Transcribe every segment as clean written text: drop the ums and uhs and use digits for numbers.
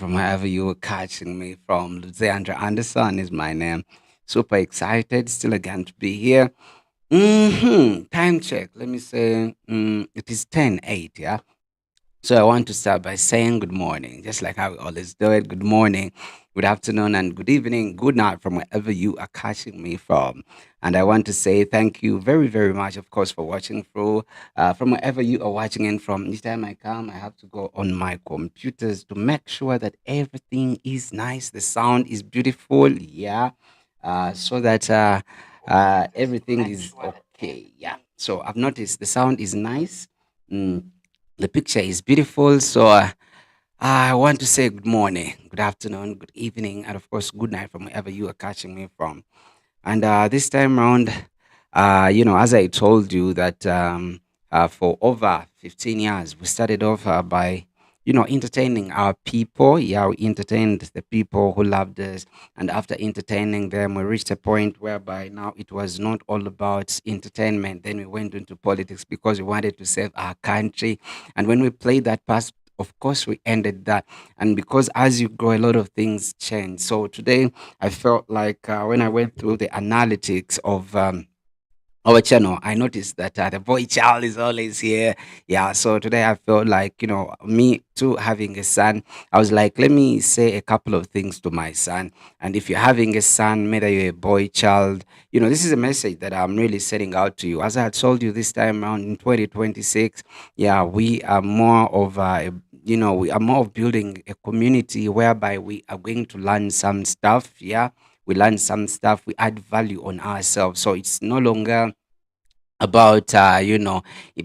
from wherever you were catching me from. Luziandra Anderson is my name. Super excited, still again to be here. Time check. Let me say it is 10:08. Yeah. So I want to start by saying good morning, just like how we always do it. Good morning, good afternoon, and good evening, good night from wherever you are catching me from. And I want to say thank you very, very much, of course, for watching through from wherever you are watching in from. Each time I come, I have to go on my computers to make sure that everything is nice, the sound is beautiful, yeah, so that everything is okay, yeah. So I've noticed the sound is nice. Mm, the picture is beautiful. So I want to say good morning, good afternoon, good evening, and of course, good night from wherever you are catching me from. And this time around, as I told you that for over 15 years, we started off by, entertaining our people. Yeah, we entertained the people who loved us. And after entertaining them, we reached a point whereby now it was not all about entertainment. Then we went into politics because we wanted to save our country. And when we played that past, of course, we ended that. And because as you grow, a lot of things change. So today, I felt like when I went through the analytics of our channel, I noticed that the boy child is always here. Yeah, so today I felt like, me too having a son, I was like, let me say a couple of things to my son. And if you're having a son, whether you're a boy child, this is a message that I'm really setting out to you. As I told you this time around in 2026, yeah, we are more of we are more of building a community whereby we are going to learn some stuff. Yeah, we learn some stuff, we add value on ourselves. So it's no longer about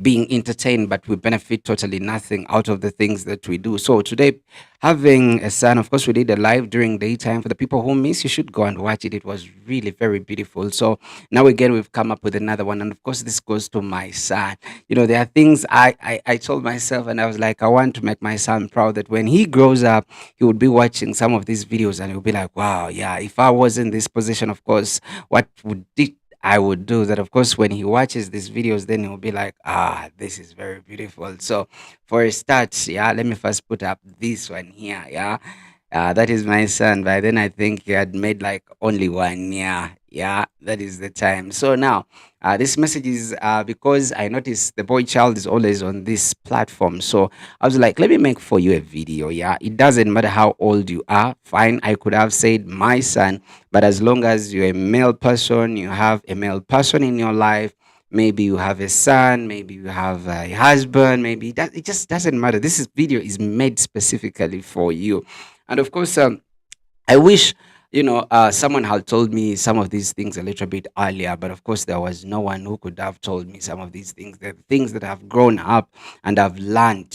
being entertained, but we benefit totally nothing out of the things that we do. So today, having a son, of course, we did a live during daytime. For the people who miss, you should go and watch it. It was really very beautiful. So now again, we've come up with another one, and of course, this goes to my son. There are things I told myself, and I was like, I want to make my son proud that when he grows up, he would be watching some of these videos, and he'll be like, wow, yeah, if I was in this position, of course, what would it I would do that. Of course, when he watches these videos, then he'll be like, this is very beautiful. So, for a start, yeah, let me first put up this one here. Yeah, that is my son. By then, I think he had made like only one. Yeah, yeah, that is the time. So now, this message is because I noticed the boy child is always on this platform. So I was like, let me make for you a video. Yeah, it doesn't matter how old you are. Fine, I could have said my son, but as long as you're a male person, you have a male person in your life. Maybe you have a son, maybe you have a husband, maybe that it just doesn't matter. Video is made specifically for you. And of course, I wish, someone had told me some of these things a little bit earlier, but of course, there was no one who could have told me some of these things, the things that I've grown up and I've learned,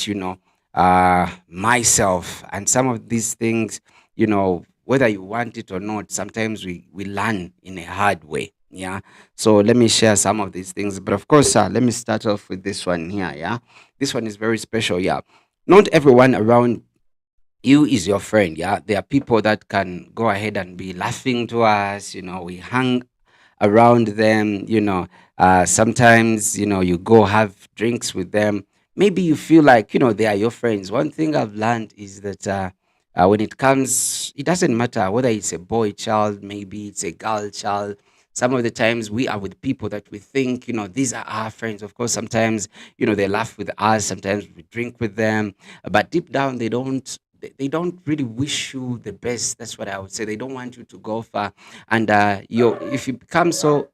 myself. And some of these things, whether you want it or not, sometimes we learn in a hard way. Yeah. So let me share some of these things. But of course, let me start off with this one here. Yeah. This one is very special. Yeah. Not everyone around you is your friend. Yeah, there are people that can go ahead and be laughing to us. We hang around them. Sometimes you go have drinks with them. Maybe you feel like they are your friends. One thing I've learned is that when it comes, it doesn't matter whether it's a boy child, maybe it's a girl child. Some of the times we are with people that we think these are our friends. Of course, sometimes they laugh with us, sometimes we drink with them, but deep down they don't really wish you the best. That's what I would say. They don't want you to go far. And if you become so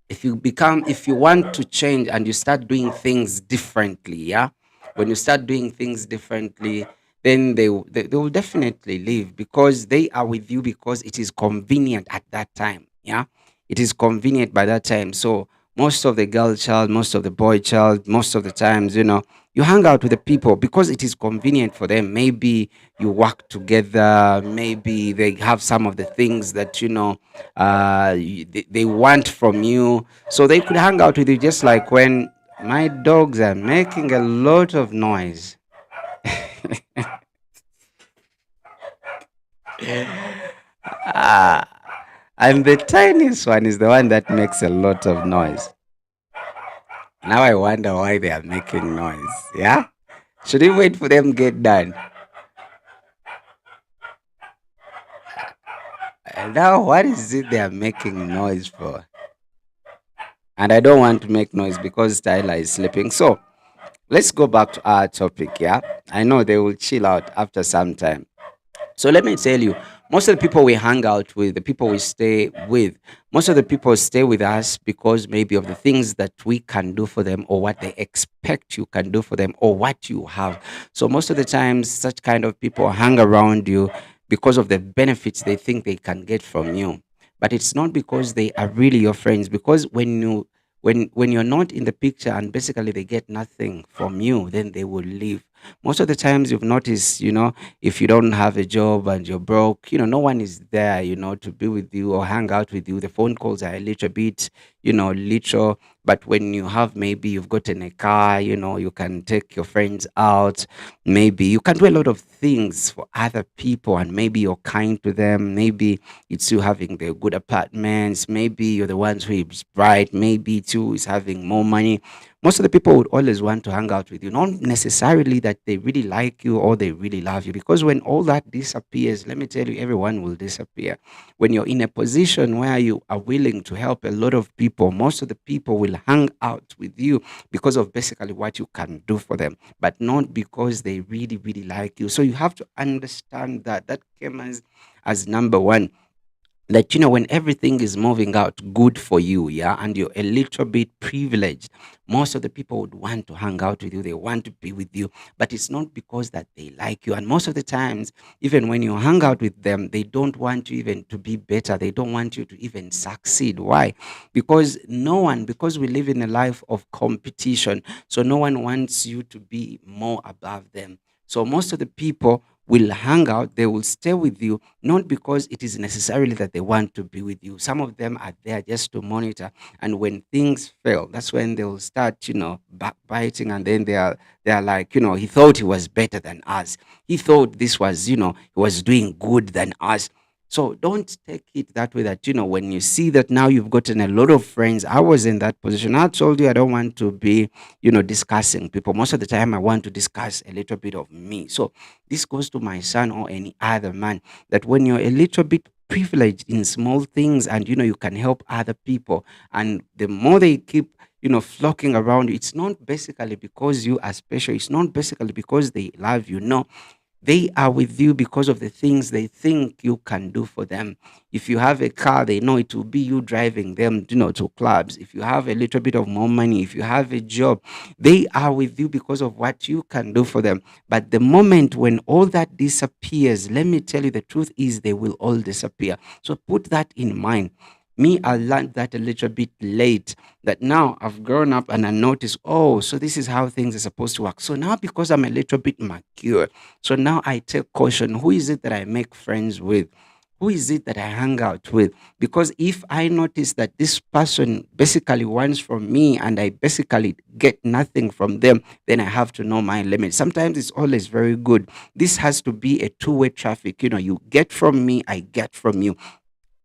if you want to change and you start doing things differently, yeah, when you start doing things differently, then they will definitely leave because they are with you because it is convenient at that time. Yeah, it is convenient by that time. So most of the girl child, most of the boy child, most of the times, you hang out with the people because it is convenient for them. Maybe you work together, maybe they have some of the things that they want from you, so they could hang out with you. Just like when my dogs are making a lot of noise. Ah, and the tiniest one is the one that makes a lot of noise. Now I wonder why they are making noise. Yeah, should we wait for them get done? Now, what is it they are making noise for? And I don't want to make noise because Tyler is sleeping. So let's go back to our topic. Yeah, I know they will chill out after some time. So let me tell you, most of the people we hang out with, the people we stay with, most of the people stay with us because maybe of the things that we can do for them or what they expect you can do for them or what you have. So most of the times, such kind of people hang around you because of the benefits they think they can get from you. But it's not because they are really your friends. Because when you're not in the picture and basically they get nothing from you, then they will leave. Most of the times you've noticed, if you don't have a job and you're broke, no one is there, to be with you or hang out with you. The phone calls are a little bit, little. But when you have, maybe you've gotten a car, you can take your friends out. Maybe you can do a lot of things for other people and maybe you're kind to them. Maybe it's you having the good apartments. Maybe you're the ones who is bright. Maybe it's you is having more money. Most of the people would always want to hang out with you, not necessarily that they really like you or they really love you, because when all that disappears, let me tell you, everyone will disappear. When you're in a position where you are willing to help a lot of people, most of the people will hang out with you because of basically what you can do for them, but not because they really, really like you. So you have to understand that that came as number one, that when everything is moving out good for you, yeah, and you're a little bit privileged, most of the people would want to hang out with you, they want to be with you, but it's not because that they like you. And most of the times, even when you hang out with them, they don't want you even to be better, they don't want you to even succeed. Why? Because we live in a life of competition, so no one wants you to be more above them. So most of the people will hang out, they will stay with you, not because it is necessarily that they want to be with you. Some of them are there just to monitor. And when things fail, that's when they'll start, backbiting. And then they are like, he thought he was better than us. He thought this was, he was doing good than us. So don't take it that way, that, when you see that now you've gotten a lot of friends. I was in that position. I told you I don't want to be, discussing people. Most of the time I want to discuss a little bit of me. So this goes to my son or any other man, that when you're a little bit privileged in small things and you can help other people, and the more they keep flocking around you, it's not basically because you are special, it's not basically because they love you. No, they are with you because of the things they think you can do for them. If you have a car, they know it will be you driving them, to clubs. If you have a little bit of more money, if you have a job, they are with you because of what you can do for them. But the moment when all that disappears, let me tell you, the truth is they will all disappear. So put that in mind. Me, I learned that a little bit late, that now I've grown up and I notice, oh, so this is how things are supposed to work. So now, because I'm a little bit mature, so now I take caution. Who is it that I make friends with? Who is it that I hang out with? Because if I notice that this person basically wants from me and I basically get nothing from them, then I have to know my limits. Sometimes it's always very good. This has to be a two-way traffic. You get from me, I get from you.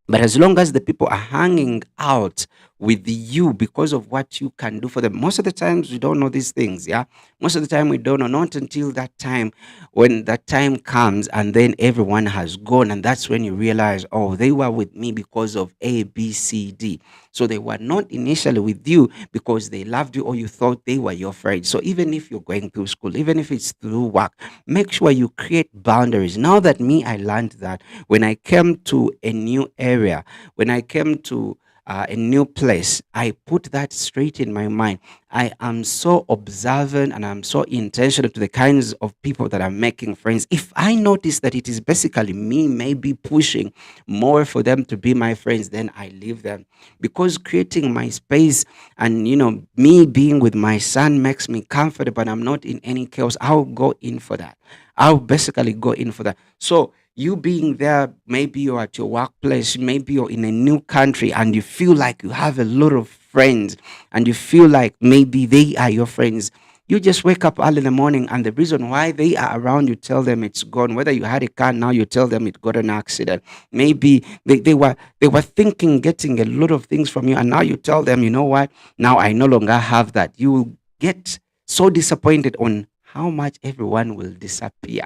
But as long as the people are hanging out with you because of what you can do for them, most of the times we don't know these things. Yeah. Most of the time we don't know, not until that time, when that time comes and then everyone has gone. And that's when you realize, oh, they were with me because of A, B, C, D. So they were not initially with you because they loved you or you thought they were your friends. So even if you're going through school, even if it's through work, make sure you create boundaries. Now that me, I learned that when I came to a new area, when I came to a new place, I put that straight in my mind. I am so observant and I'm so intentional to the kinds of people that I'm making friends. If I notice that it is basically me maybe pushing more for them to be my friends, then I leave them. Because creating my space and me being with my son makes me comfortable and I'm not in any chaos, I'll go in for that. I'll basically go in for that. So you being there, maybe you're at your workplace, maybe you're in a new country and you feel like you have a lot of friends and you feel like maybe they are your friends. You just wake up early in the morning and the reason why they are around, you tell them it's gone. Whether you had a car, now you tell them it got an accident. Maybe they were thinking getting a lot of things from you, and now you tell them, you know what? Now I no longer have that. You will get so disappointed on how much everyone will disappear.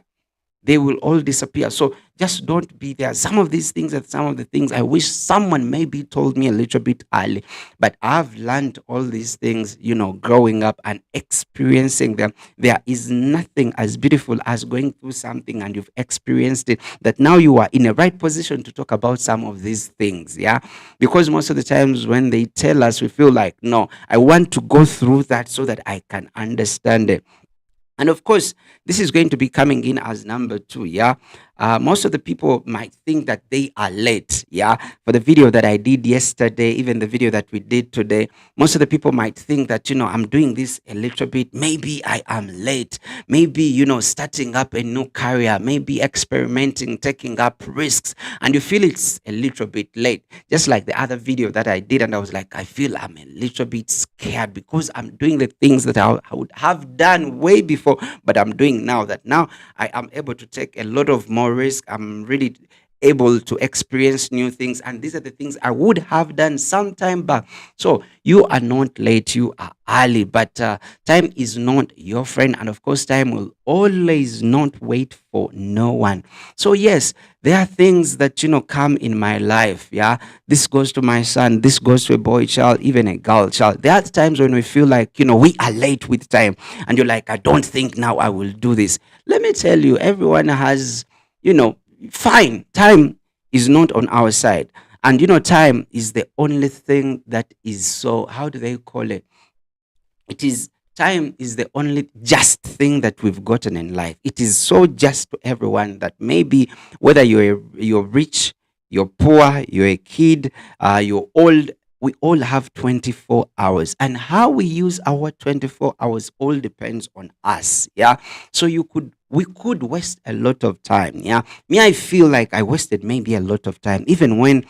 they will all disappear. So just don't be there. Some of these things are some of the things I wish someone maybe told me a little bit early, but I've learned all these things, growing up and experiencing them. There is nothing as beautiful as going through something and you've experienced it, that now you are in a right position to talk about some of these things. Yeah. Because most of the times when they tell us, we feel like, no, I want to go through that so that I can understand it. And of course, this is going to be coming in as number two. Yeah. Most of the people might think that they are late. Yeah. For the video that I did yesterday, even the video that we did today, most of the people might think that, I'm doing this a little bit. Maybe I am late. Maybe, starting up a new career, maybe experimenting, taking up risks, and you feel it's a little bit late. Just like the other video that I did, and I was like, I feel I'm a little bit scared because I'm doing the things that I would have done way before, but I'm doing now, that now I am able to take a lot of more risk. I'm really able to experience new things. And these are the things I would have done some time back. So you are not late, you are early, but time is not your friend. And of course, time will always not wait for no one. So, yes, there are things that, come in my life. Yeah. This goes to my son, this goes to a boy child, even a girl child. There are times when we feel like, we are late with time. And you're like, I don't think now I will do this. Let me tell you, everyone has, you know, fine, time is not on our side. And time is the only thing that is, so how do they call it? It is, time is the only just thing that we've gotten in life. It is so just to everyone that maybe whether you're rich, you're poor, you're a kid, you're old, we all have 24 hours, and how we use our 24 hours all depends on us. Yeah. So we could waste a lot of time. Yeah. Me, I feel like I wasted maybe a lot of time, even when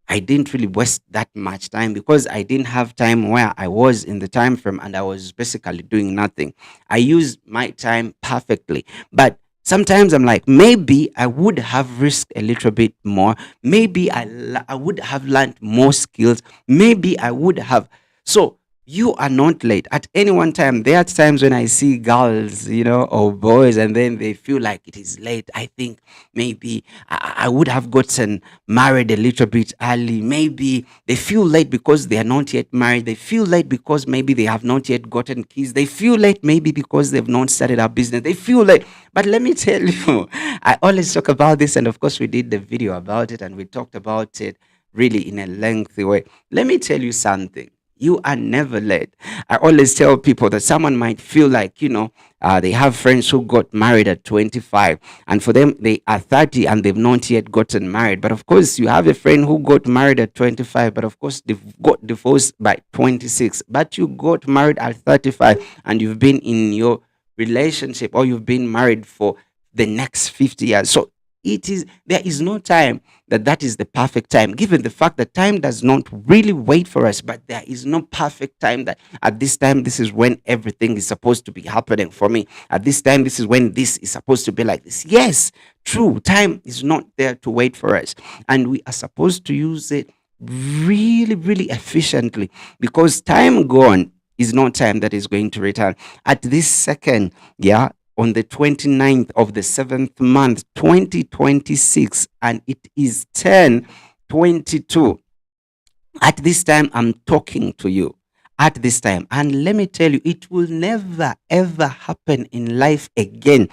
I didn't really waste that much time, because I didn't have time where I was in the time frame and I was basically doing nothing. I used my time perfectly. But sometimes I'm like, maybe I would have risked a little bit more. Maybe I would have learned more skills. Maybe I would have. So you are not late at any one time. There are times when I see girls, or boys, and then they feel like it is late. I think maybe I would have gotten married a little bit early. Maybe they feel late because they are not yet married. They feel late because maybe they have not yet gotten kids. They feel late maybe because they've not started a business. They feel late. But let me tell you, I always talk about this. And of course, we did the video about it and we talked about it really in a lengthy way. Let me tell you something. You are never late. I always tell people that someone might feel like, they have friends who got married at 25, and for them, they are 30 and they've not yet gotten married. But of course, you have a friend who got married at 25, but of course, they've got divorced by 26. But you got married at 35 and you've been in your relationship, or you've been married for the next 50 years. So there is no time that is the perfect time, given the fact that time does not really wait for us. But there is no perfect time that at this time this is when everything is supposed to be happening for me. At this time this is when this is supposed to be like this. Yes, true, time is not there to wait for us, and we are supposed to use it really, really efficiently, because time gone is not time that is going to return. At this second, yeah, on the 29th of the 7th month 2026, and it is 10:22. At this time I'm talking to you, at this time, and let me tell you, it will never ever happen in life again.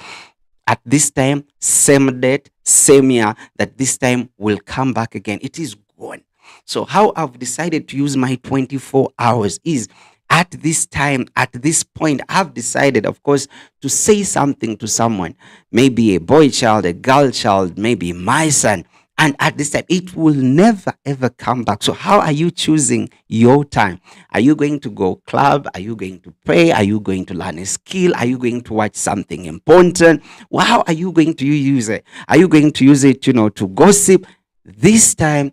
At this time, same date, same year, that this time will come back again. It is gone. So how I've decided to use my 24 hours is, at this time, at this point, I've decided, of course, to say something to someone, maybe a boy child, a girl child, maybe my son. And at this time, it will never ever come back. So, how are you choosing your time? Are you going to go club? Are you going to pray? Are you going to learn a skill? Are you going to watch something important? Well, how are you going to use it? Are you going to use it, to gossip? This time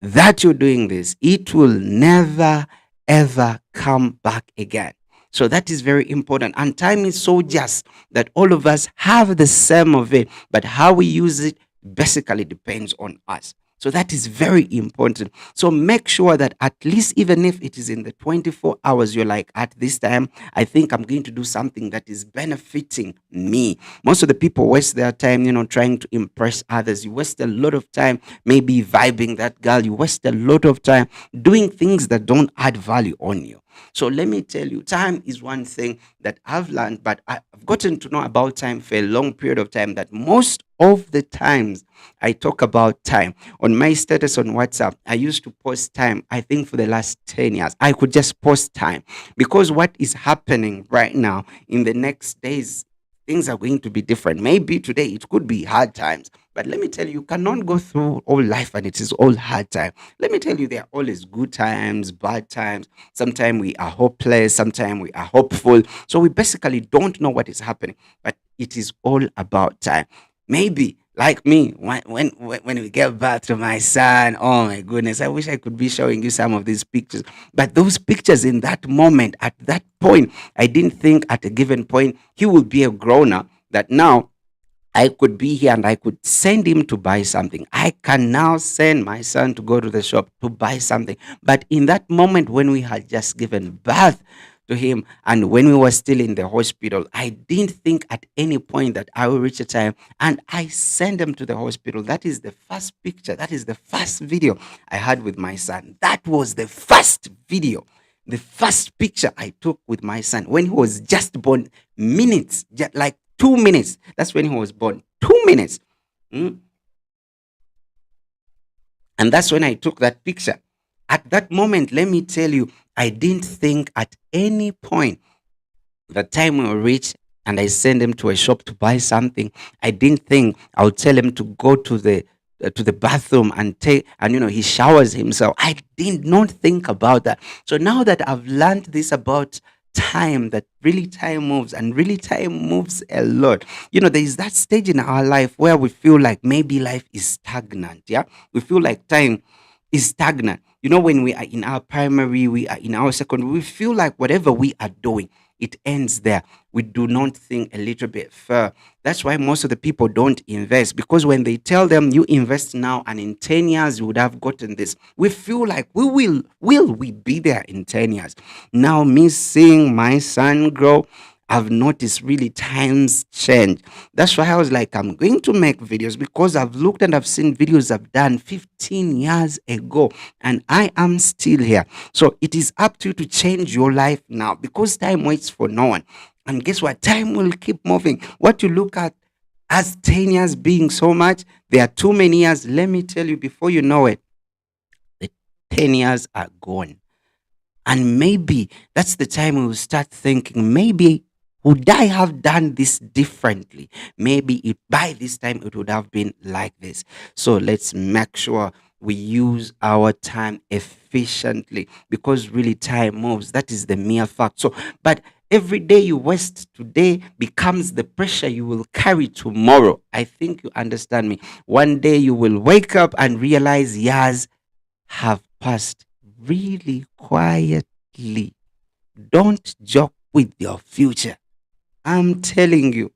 that you're doing this, it will never ever come back again. So that is very important. And time is so just that all of us have the same of it, but how we use it basically depends on us. So that is very important. So make sure that at least, even if it is in the 24 hours, you're like, at this time, I think I'm going to do something that is benefiting me. Most of the people waste their time, trying to impress others. You waste a lot of time maybe vibing that girl. You waste a lot of time doing things that don't add value on you. So let me tell you, time is one thing that I've learned, but I've gotten to know about time for a long period of time, that most of the times I talk about time on my status on WhatsApp, I used to post time. I think for the last 10 years, I could just post time, because what is happening right now in the next days, things are going to be different. Maybe today it could be hard times, but let me tell you, you cannot go through all life and it is all hard time. Let me tell you, there are always good times, bad times. Sometimes we are hopeless, sometimes we are hopeful. So we basically don't know what is happening, but it is all about time. Maybe like me, when we get back to my son, oh my goodness, I wish I could be showing you some of these pictures. But those pictures in that moment, at that point, I didn't think at a given point he would be a grown up, that now I could be here and I could send him to buy something. I can now send my son to go to the shop to buy something. But in that moment when we had just given birth to him and when we were still in the hospital, I didn't think at any point that I will reach a time and I send him to the hospital. That is the first picture. That is the first video I had with my son. That was the first video. The first picture I took with my son when he was just born, minutes, just like 2 minutes. That's when he was born. 2 minutes. Mm. And that's when I took that picture. At that moment, let me tell you, I didn't think at any point the time will reach and I send him to a shop to buy something. I didn't think I would tell him to go to the bathroom and take, and he showers himself. I did not think about that. So now that I've learned this about time, that really time moves and really time moves a lot. There is that stage in our life where we feel like maybe life is stagnant. Yeah, we feel like time is stagnant. When we are in our primary, we are in our secondary, we feel like whatever we are doing, it ends there. We do not think a little bit further. That's why most of the people don't invest, because when they tell them you invest now and in 10 years you would have gotten this, we feel like will we be there in 10 years? Now, me seeing my son grow, I've noticed really times change. That's why I was like, I'm going to make videos, because I've looked and I've seen videos I've done 15 years ago and I am still here. So it is up to you to change your life now, because time waits for no one. And guess what? Time will keep moving. What you look at as 10 years being so much, there are too many years. Let me tell you, before you know it, the 10 years are gone. And maybe that's the time we will start thinking, maybe would I have done this differently? Maybe by this time it would have been like this. So let's make sure we use our time efficiently, because really time moves. That is the mere fact. So, but every day you waste today becomes the pressure you will carry tomorrow. I think you understand me. One day you will wake up and realize years have passed really quietly. Don't joke with your future. I'm telling you,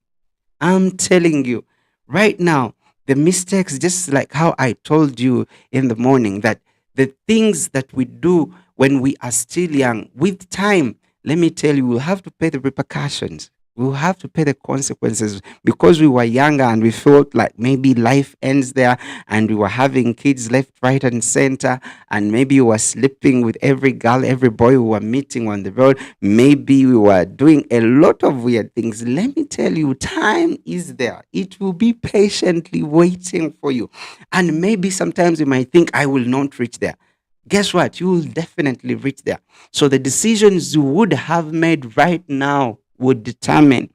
I'm telling you right now, the mistakes, just like how I told you in the morning, that the things that we do when we are still young, with time, let me tell you, we'll have to pay the repercussions. We'll have to pay the consequences, because we were younger and we felt like maybe life ends there, and we were having kids left, right, and center. And maybe we were sleeping with every girl, every boy we were meeting on the road. Maybe we were doing a lot of weird things. Let me tell you, time is there. It will be patiently waiting for you. And maybe sometimes you might think, I will not reach there. Guess what? You will definitely reach there. So the decisions you would have made right now would determine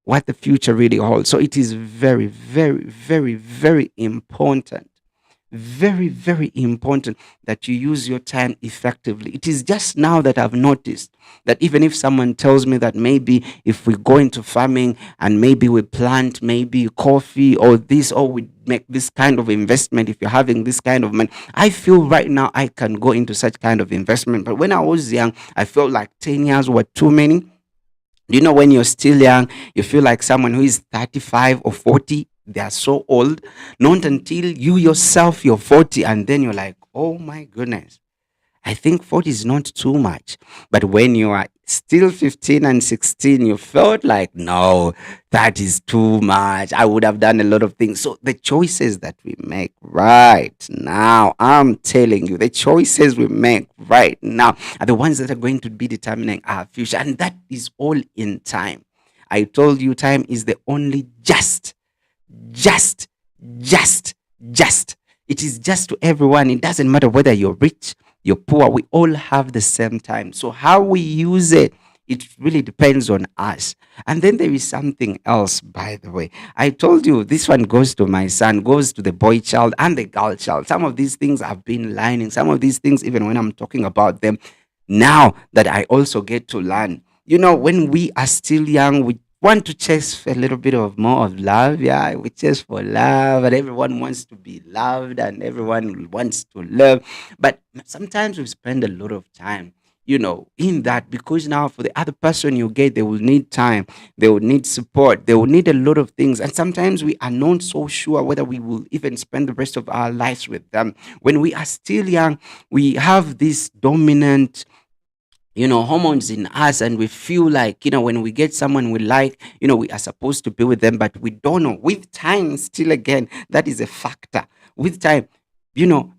what the future really holds. So it is very, very, very, very important, very, very important that you use your time effectively. It is just now that I've noticed that even if someone tells me that maybe if we go into farming and maybe we plant maybe coffee or this, or we make this kind of investment, if you're having this kind of money, I feel right now I can go into such kind of investment. But when I was young, I felt like 10 years were too many. When you're still young, you feel like someone who is 35 or 40 they are so old. Not until you yourself, you're 40, and then you're like, oh my goodness, I think 40 is not too much. But when you are still 15 and 16, you felt like, no, that is too much. I would have done a lot of things. So the choices that we make right now, I'm telling you, the choices we make right now are the ones that are going to be determining our future. And that is all in time. I told you, time is the only just, just, just. It is just to everyone. It doesn't matter whether you're rich, you're poor. We all have the same time. So how we use it, it really depends on us. And then there is something else, by the way. I told you this one goes to my son, goes to the boy child and the girl child. Some of these things I've been learning. Some of these things, even when I'm talking about them, now that I also get to learn. When we are still young, we want to chase a little bit of more of love. Yeah, we chase for love, and everyone wants to be loved, and everyone wants to love. But sometimes we spend a lot of time, in that, because now for the other person you get, they will need time, they will need support, they will need a lot of things. And sometimes we are not so sure whether we will even spend the rest of our lives with them. When we are still young, we have this dominant hormones in us, and we feel like, when we get someone we like, we are supposed to be with them, but we don't know. With time, still again, that is a factor. With time,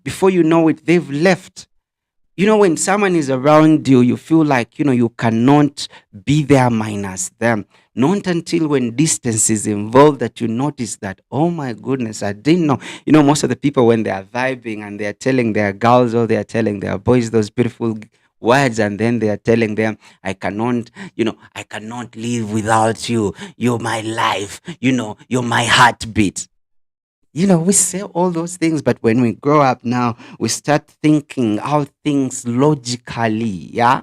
before you know it, they've left. When someone is around you, you feel like, you cannot be there minus them. Not until when distance is involved that you notice that, oh my goodness, I didn't know. Most of the people, when they are vibing and they are telling their girls or they are telling their boys those beautiful words, and then they are telling them, I cannot live without you. You're my life. You're my heartbeat. We say all those things, but when we grow up now, we start thinking out things logically. Yeah.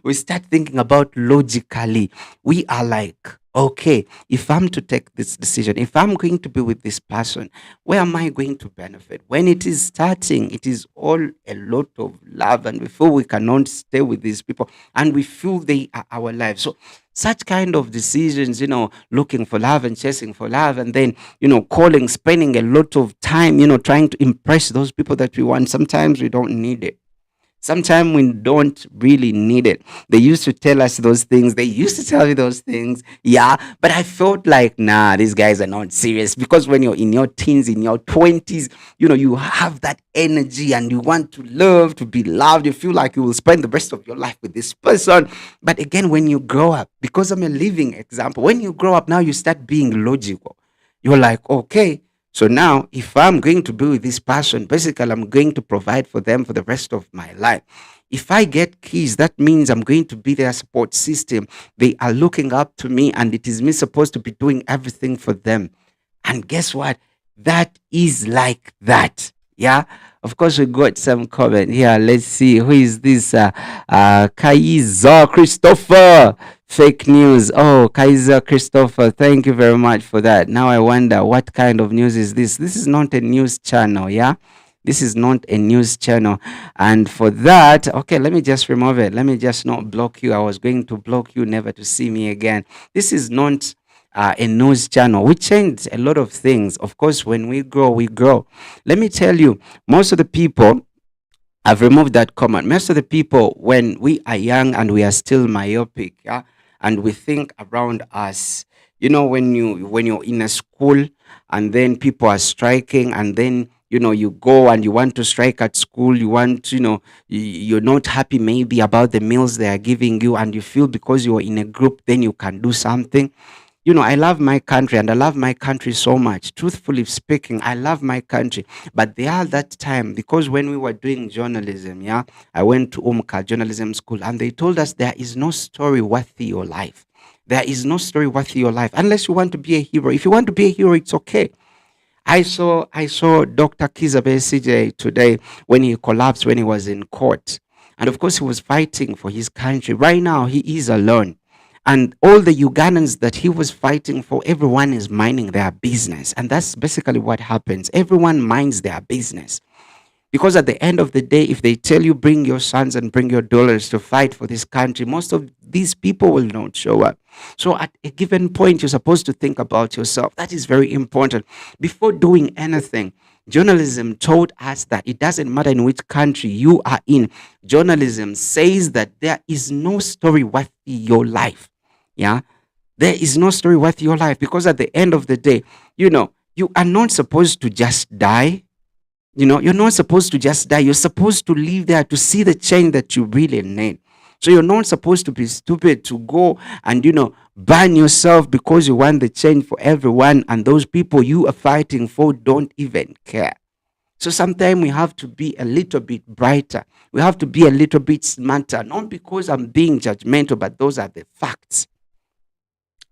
We start thinking about logically. We are like, okay, if I'm to take this decision, if I'm going to be with this person, where am I going to benefit? When it is starting, it is all a lot of love, and before we cannot stay with these people, and we feel they are our lives. So such kind of decisions, looking for love and chasing for love, and then, calling, spending a lot of time, trying to impress those people that we want. Sometimes we don't need it. Sometimes we don't really need it. They used to tell us those things. They used to tell me those things. Yeah. But I felt like, nah, these guys are not serious. Because when you're in your teens, in your 20s, you have that energy and you want to love, to be loved. You feel like you will spend the rest of your life with this person. But again, when you grow up, because I'm a living example, when you grow up now, you start being logical. You're like, okay, so now, if I'm going to be with this person, basically, I'm going to provide for them for the rest of my life. If I get keys, that means I'm going to be their support system. They are looking up to me, and it is me supposed to be doing everything for them. And guess what? That is like that. Yeah. Of course, we got some comment here. Let's see. Who is this? Kaiser Christopher. Fake news. Oh, Kaiser Christopher. Thank you very much for that. Now I wonder what kind of news is this? This is not a news channel. Yeah. This is not a news channel. And for that, okay, let me just remove it. Let me just not block you. I was going to block you, never to see me again. This is not a news channel. We changed a lot of things. Of course, when we grow, we grow. Let me tell you, most of the people, I've removed that comment. Most of the people, when we are young and we are still myopic, yeah, and we think around us, when you're in a school and then people are striking, and then you go and you want to strike at school, you want, you're not happy maybe about the meals they are giving you, and you feel because you're in a group, then you can do something. I love my country, and I love my country so much. Truthfully speaking, I love my country. But there are that time, because when we were doing journalism, yeah, I went to Umka Journalism School, and they told us there is no story worthy your life. There is no story worthy your life unless you want to be a hero. If you want to be a hero, it's okay. I saw Dr. Kizabe CJ today when he collapsed when he was in court. And of course, he was fighting for his country. Right now, he is alone. And all the Ugandans that he was fighting for, everyone is minding their business. And that's basically what happens. Everyone minds their business. Because at the end of the day, if they tell you bring your sons and bring your daughters to fight for this country, most of these people will not show up. So at a given point, you're supposed to think about yourself. That is very important. Before doing anything, journalism told us that it doesn't matter in which country you are in. Journalism says that there is no story worth your life. Yeah. There is no story worth your life, because at the end of the day, you are not supposed to just die. You're not supposed to just die. You're supposed to live there to see the change that you really need. So you're not supposed to be stupid to go and, burn yourself because you want the change for everyone, and those people you are fighting for don't even care. So sometimes we have to be a little bit brighter. We have to be a little bit smarter, not because I'm being judgmental, but those are the facts.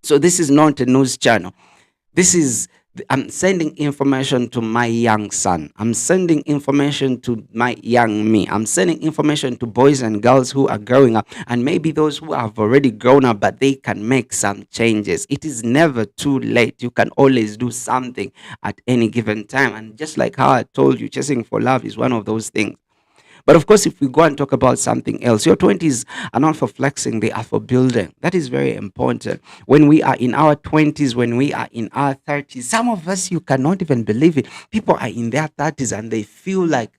So this is not a news channel. This is, I'm sending information to my young son. I'm sending information to my young me. I'm sending information to boys and girls who are growing up, and maybe those who have already grown up, but they can make some changes. It is never too late. You can always do something at any given time. And just like how I told you, chasing for love is one of those things. But of course, if we go and talk about something else, your 20s are not for flexing, they are for building. That is very important. When we are in our 20s, when we are in our 30s, some of us, you cannot even believe it. People are in their 30s and they feel like,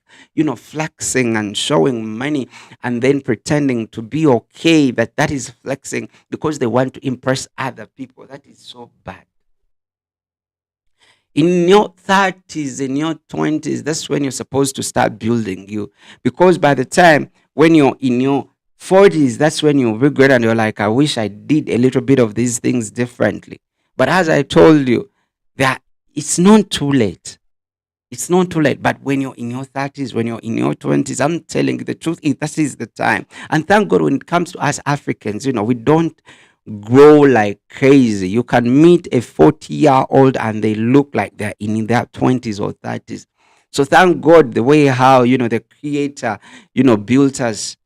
flexing and showing money and then pretending to be okay, that is flexing because they want to impress other people. That is so bad. In your 30s, in your 20s, that's when you're supposed to start building you. Because by the time when you're in your 40s, that's when you regret and you're like, I wish I did a little bit of these things differently. But as I told you, that it's not too late. It's not too late. But when you're in your 30s, when you're in your 20s, I'm telling you the truth, that is the time. And thank God, when it comes to us Africans, we don't grow like crazy. You can meet a 40-year-old and they look like they're in their 20s or 30s. So thank God the way how, the creator, built us.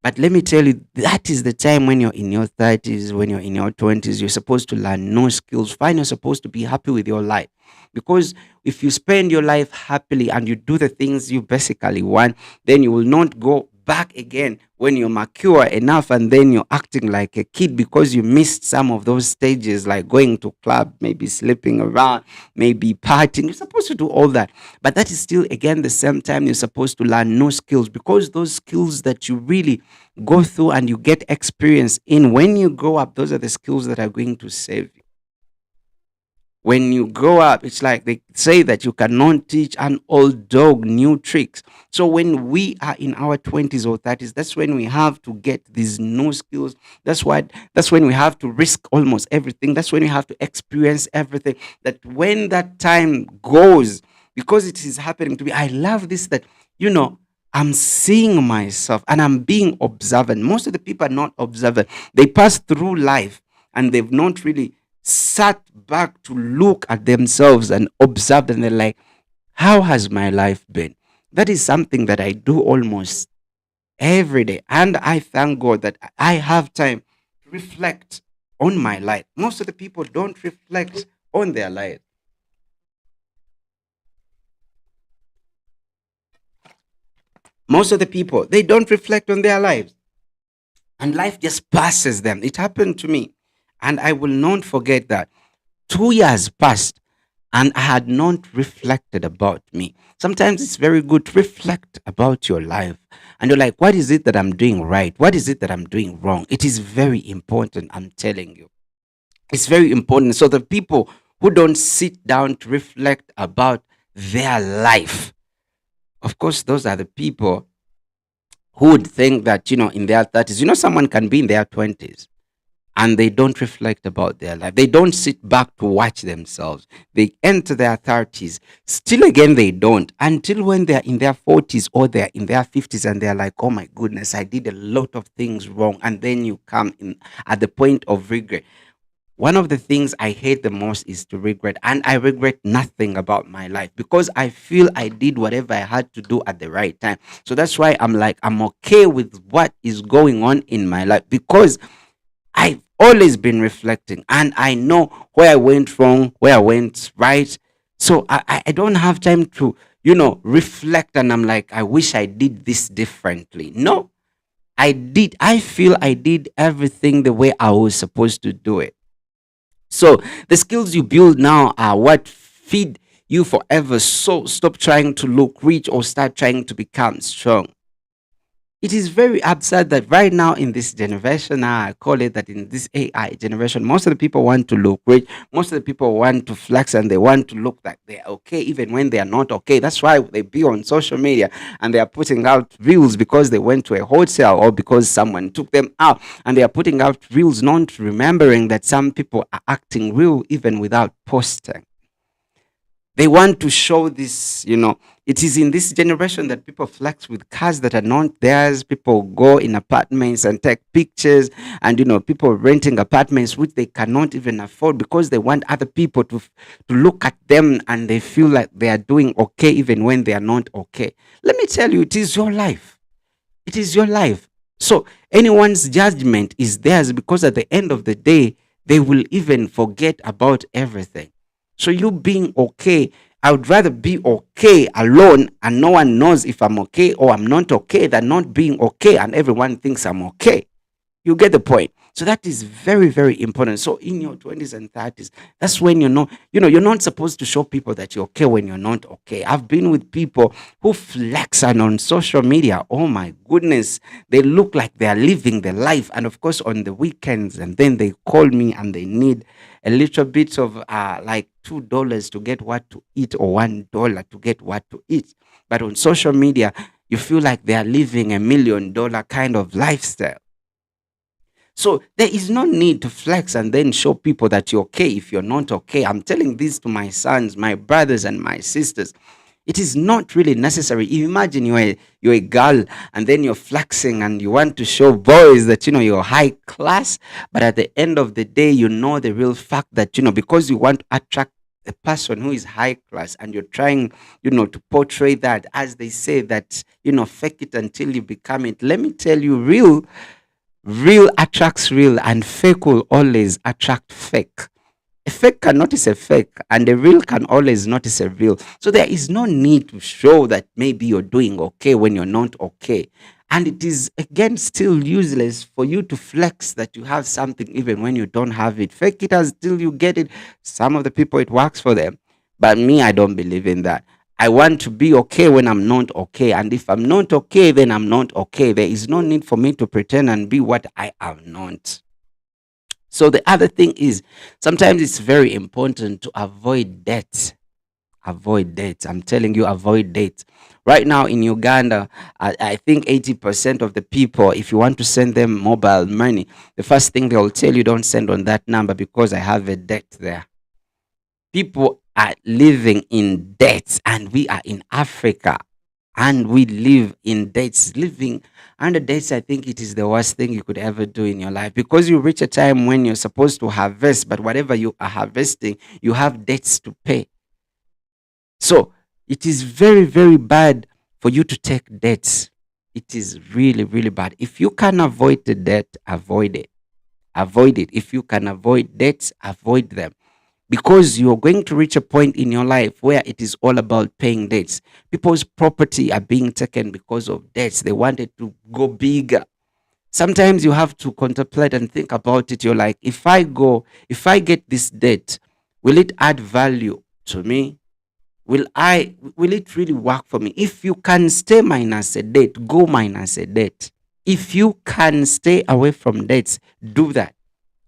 But let me tell you, that is the time when you're in your 30s, when you're in your 20s, you're supposed to learn new skills. Find you're supposed to be happy with your life. Because if you spend your life happily and you do the things you basically want, then you will not go back again when you're mature enough and then you're acting like a kid because you missed some of those stages, like going to club, maybe sleeping around, maybe partying. You're supposed to do all that, but that is still, again, the same time you're supposed to learn new skills, because those skills that you really go through and you get experience in when you grow up, those are the skills that are going to save you. When you grow up, it's like they say that you cannot teach an old dog new tricks. So when we are in our 20s or 30s, that's when we have to get these new skills. That's when we have to risk almost everything. That's when we have to experience everything. That when that time goes, because it is happening to me, I love this, that you know I'm seeing myself and I'm being observant. Most of the people are not observant. They pass through life and they've not really sat back to look at themselves and observe, and they're like, how has my life been? That is something that I do almost every day. And I thank God that I have time to reflect on my life. Most of the people don't reflect on their life. Most of the people, they don't reflect on their lives. And life just passes them. It happened to me. And I will not forget that. 2 years passed and I had not reflected about me. Sometimes it's very good to reflect about your life. And you're like, what is it that I'm doing right? What is it that I'm doing wrong? It is very important, I'm telling you. It's very important. So the people who don't sit down to reflect about their life, of course, those are the people who would think that, in their 30s, someone can be in their 20s and they don't reflect about their life. They don't sit back to watch themselves. They enter their 30s. Still, again, they don't until when they're in their 40s or they're in their 50s and they're like, oh my goodness, I did a lot of things wrong. And then you come in at the point of regret. One of the things I hate the most is to regret. And I regret nothing about my life because I feel I did whatever I had to do at the right time. So that's why I'm like, I'm okay with what is going on in my life because I've always been reflecting and I know where I went wrong, where I went right. So I don't have time to, reflect and I'm like, I wish I did this differently. No, I feel I did everything the way I was supposed to do it. So the skills you build now are what feed you forever. So stop trying to look rich or start trying to become strong. It is very absurd that right now in this generation, now I call it that in this AI generation, most of the people want to look rich. Most of the people want to flex and they want to look like they're okay, even when they are not okay. That's why they be on social media and they are putting out reels because they went to a hotel or because someone took them out. And they are putting out reels, not remembering that some people are acting real even without posting. They want to show this. It is in this generation that people flex with cars that are not theirs. People go in apartments and take pictures, and people renting apartments which they cannot even afford because they want other people to look at them and they feel like they are doing okay even when they are not okay. Let me tell you, it is your life. It is your life. So anyone's judgment is theirs, because at the end of the day, they will even forget about everything. So you being okay, I would rather be okay alone and no one knows if I'm okay or I'm not okay than not being okay and everyone thinks I'm okay. You get the point. So that is very, very important. So in your 20s and 30s, that's when you're not supposed to show people that you're okay when you're not okay. I've been with people who flex and on social media. Oh my goodness. They look like they are living their life. And of course, on the weekends, and then they call me and they need a little bit of like $2 to get what to eat or $1 to get what to eat. But on social media, you feel like they are living $1 million kind of lifestyle. So there is no need to flex and then show people that you're okay if you're not okay. I'm telling this to my sons, my brothers, and my sisters. It is not really necessary. You imagine you're a girl and then you're flexing and you want to show boys that you're high class, but at the end of the day, you know the real fact that because you want to attract a person who is high class and you're trying to portray that, as they say that fake it until you become it. Let me tell you, real attracts real, and fake will always attract fake. A fake can notice a fake, and a real can always notice a real. So there is no need to show that maybe you're doing okay when you're not okay. And it is again still useless for you to flex that you have something even when you don't have it. Fake it until you get it. Some of the people it works for them, but me, I don't believe in that. I want to be okay when I'm not okay. And if I'm not okay, then I'm not okay. There is no need for me to pretend and be what I am not. So the other thing is, sometimes it's very important to avoid debt. Avoid debt. I'm telling you, avoid debt. Right now in Uganda, I think 80% of the people, if you want to send them mobile money, the first thing they'll tell you, don't send on that number because I have a debt there. People are living in debts, and we are in Africa and we live in debts. Living under debts, I think it is the worst thing you could ever do in your life, because you reach a time when you're supposed to harvest, but whatever you are harvesting, you have debts to pay. So it is very, very bad for you to take debts. It is really, really bad. If you can avoid the debt, avoid it. Avoid it. If you can avoid debts, avoid them, because you're going to reach a point in your life where it is all about paying debts. People's property are being taken because of debts. They wanted to go bigger. Sometimes you have to contemplate and think about it. You're like, if I get this debt, will it add value to me? Will it really work for me? If you can stay minus a debt, go minus a debt. If you can stay away from debts, do that.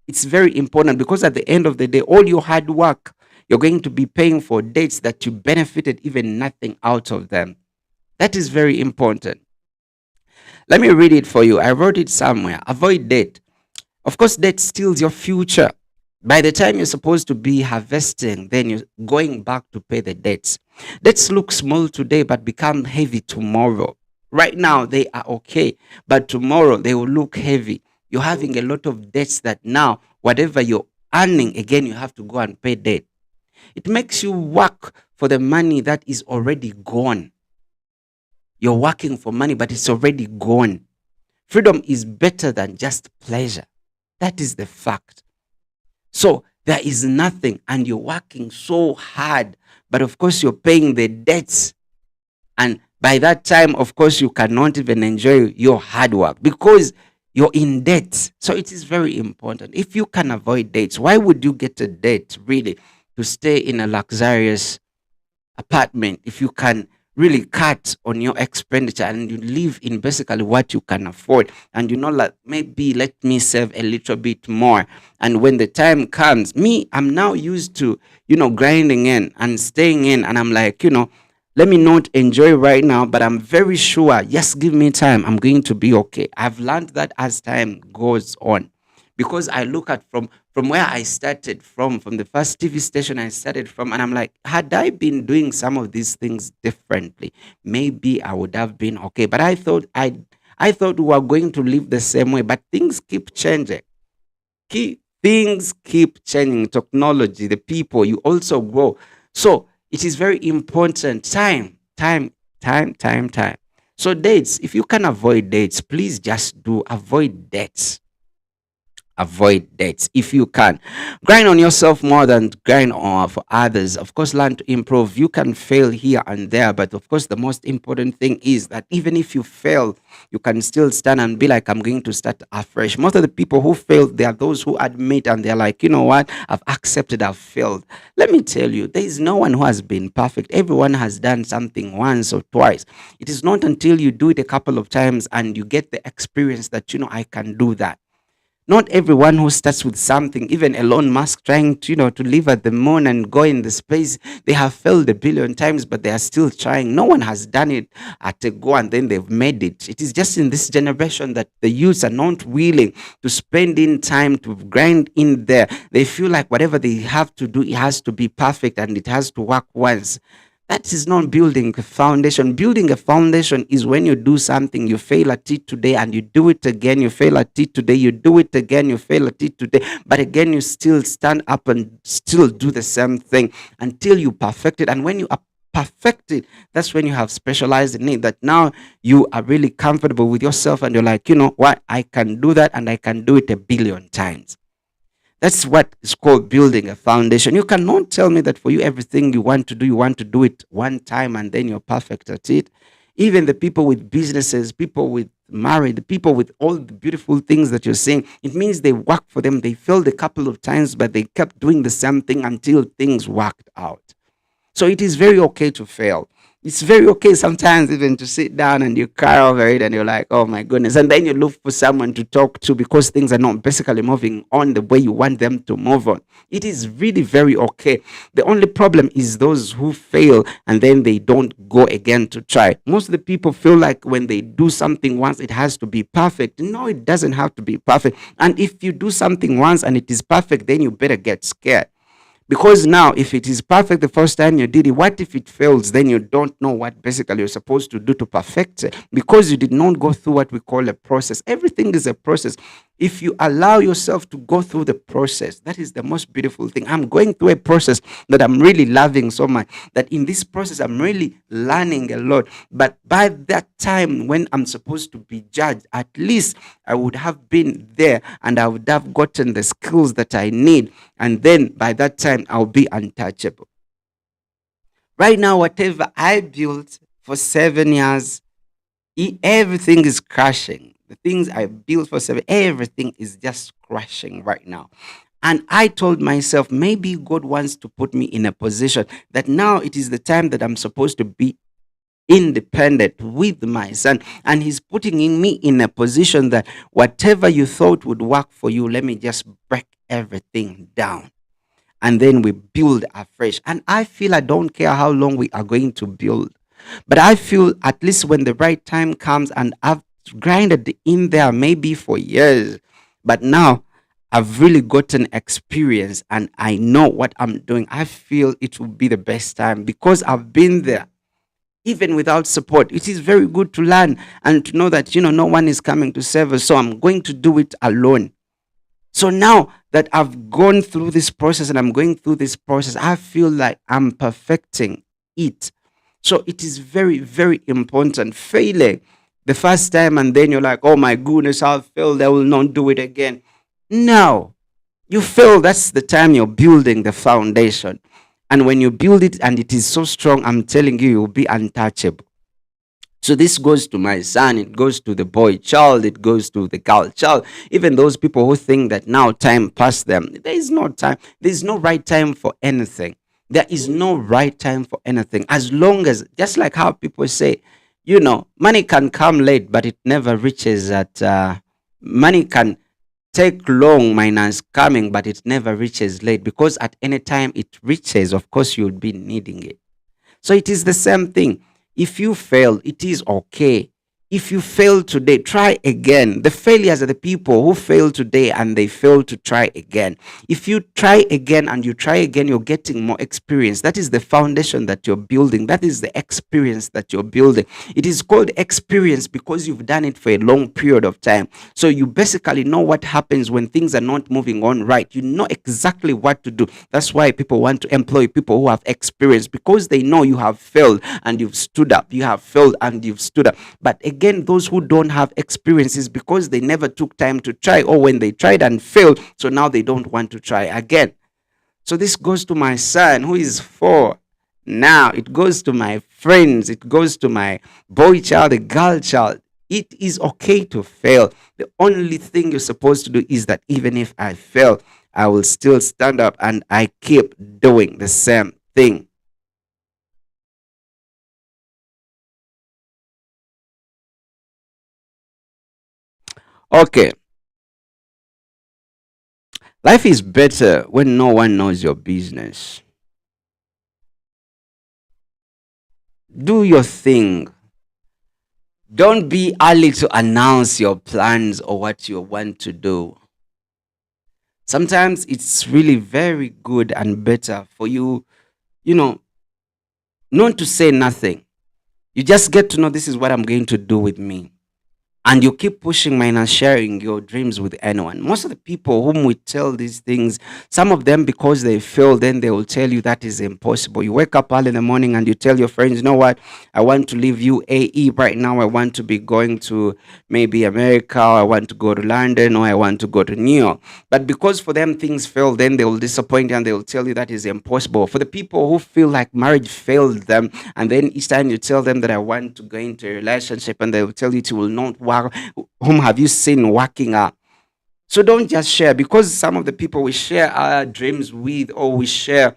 It's very important, because at the end of the day, all your hard work, you're going to be paying for debts that you benefited even nothing out of them. That is very important. Let me read it for you. I wrote it somewhere. Avoid debt. Of course, debt steals your future. By the time you're supposed to be harvesting, then you're going back to pay the debts. Debts look small today but become heavy tomorrow. Right now, they are okay, but tomorrow they will look heavy. You're having a lot of debts that now, whatever you're earning, again, you have to go and pay debt. It makes you work for the money that is already gone. You're working for money, but it's already gone. Freedom is better than just pleasure. That is the fact. So there is nothing, and you're working so hard, but of course, you're paying the debts. And by that time, of course, you cannot even enjoy your hard work because you're in debt. So it is very important. If you can avoid debts, why would you get a debt really to stay in a luxurious apartment if you can really cut on your expenditure and you live in basically what you can afford, and you know, like, maybe let me save a little bit more, and when the time comes, me, I'm now used to, grinding in and staying in, and I'm like, let me not enjoy right now, but I'm very sure, yes, give me time, I'm going to be okay. I've learned that as time goes on, because I look at from where I started from the first TV station I started from, and I'm like, had I been doing some of these things differently, maybe I would have been okay. But I thought we were going to live the same way, but things keep changing. Things keep changing. Technology, the people, you also grow. So it is very important. Time. So dates, if you can avoid dates, please just do avoid dates. Avoid debts if you can. Grind on yourself more than grind on for others. Of course, learn to improve. You can fail here and there, but of course, the most important thing is that even if you fail, you can still stand and be like, I'm going to start afresh. Most of the people who failed, they are those who admit and they're like, you know what, I've accepted, I've failed. Let me tell you, there is no one who has been perfect. Everyone has done something once or twice. It is not until you do it a couple of times and you get the experience that, I can do that. Not everyone who starts with something, even Elon Musk trying to, to live at the moon and go in the space, they have failed a billion times, but they are still trying. No one has done it at a go and then they've made it. It is just in this generation that the youths are not willing to spend in time to grind in there. They feel like whatever they have to do, it has to be perfect and it has to work once. That is not building a foundation. Building a foundation is when you do something, you fail at it today, and you do it again, you fail at it today, you do it again, you fail at it today, but again, you still stand up and still do the same thing until you perfect it. And when you are perfected, that's when you have specialized in it, that now you are really comfortable with yourself and you're like, you know what, I can do that and I can do it a billion times. That's what is called building a foundation. You cannot tell me that for you, everything you want to do it one time and then you're perfect at it. Even the people with businesses, people with married, people with all the beautiful things that you're saying, it means they work for them. They failed a couple of times, but they kept doing the same thing until things worked out. So it is very okay to fail. It's very okay sometimes even to sit down and you cry over it and you're like, oh my goodness. And then you look for someone to talk to because things are not basically moving on the way you want them to move on. It is really very okay. The only problem is those who fail and then they don't go again to try. Most of the people feel like when they do something once, it has to be perfect. No, it doesn't have to be perfect. And if you do something once and it is perfect, then you better get scared. Because now, if it is perfect the first time you did it, what if it fails? Then you don't know what basically you're supposed to do to perfect it because you did not go through what we call a process. Everything is a process. If you allow yourself to go through the process, that is the most beautiful thing. I'm going through a process that I'm really loving so much, that in this process, I'm really learning a lot. But by that time when I'm supposed to be judged, at least I would have been there and I would have gotten the skills that I need. And then by that time, I'll be untouchable. Right now, whatever I built for 7 years, everything is crashing. The things I built for 7, everything is just crashing right now. And I told myself, maybe God wants to put me in a position that now it is the time that I'm supposed to be independent with my son. And He's putting in me in a position that whatever you thought would work for you, let me just break everything down and then we build afresh. And I feel I don't care how long we are going to build, but I feel at least when the right time comes, and I've grinded in there maybe for years, but now I've really gotten experience and I know what I'm doing. I feel it will be the best time because I've been there. Even without support, it is very good to learn and to know that, no one is coming to save us. So I'm going to do it alone. So now that I've gone through this process and I'm going through this process, I feel like I'm perfecting it. So it is very, very important. Failing the first time and then you're like, oh my goodness, I've failed, I will not do it again. No, you fail. That's the time you're building the foundation. And when you build it and it is so strong, I'm telling you, you'll be untouchable. So this goes to my son, it goes to the boy child, it goes to the girl child, even those people who think that now time passed them. There is no time, there is no right time for anything. There is no right time for anything. As long as, just like how people say, money can come late, but it never reaches at, money can take long minus coming, but it never reaches late, because at any time it reaches, of course, you'll be needing it. So it is the same thing. If you fail, it is okay. If you fail today, try again. The failures are the people who fail today and they fail to try again. If you try again and you try again, you're getting more experience. That is the foundation that you're building. That is the experience that you're building. It is called experience because you've done it for a long period of time. So you basically know what happens when things are not moving on right. You know exactly what to do. That's why people want to employ people who have experience, because they know you have failed and you've stood up. You have failed and you've stood up. But again, those who don't have experiences, because they never took time to try, or when they tried and failed, so now they don't want to try again. So this goes to my son who is 4. Now it goes to my friends, it goes to my boy child, the girl child. It is okay to fail. The only thing you're supposed to do is that even if I fail, I will still stand up and I keep doing the same thing. Okay, life is better when no one knows your business. Do your thing. Don't be early to announce your plans or what you want to do. Sometimes it's really very good and better for you, you know, not to say nothing. You just get to know this is what I'm going to do with me, and you keep pushing minus sharing your dreams with anyone. Most of the people whom we tell these things, some of them because they fail, then they will tell you that is impossible. You wake up early in the morning and you tell your friends, you know what, I want to leave UAE right now. I want to be going to maybe America, or I want to go to London, or I want to go to New York. But because for them things fail, then they will disappoint you and they will tell you that is impossible. For the people who feel like marriage failed them, and then each time you tell them that I want to go into a relationship, and they will tell you it will not work. Whom have you seen working out? So don't just share, because some of the people we share our dreams with, or we share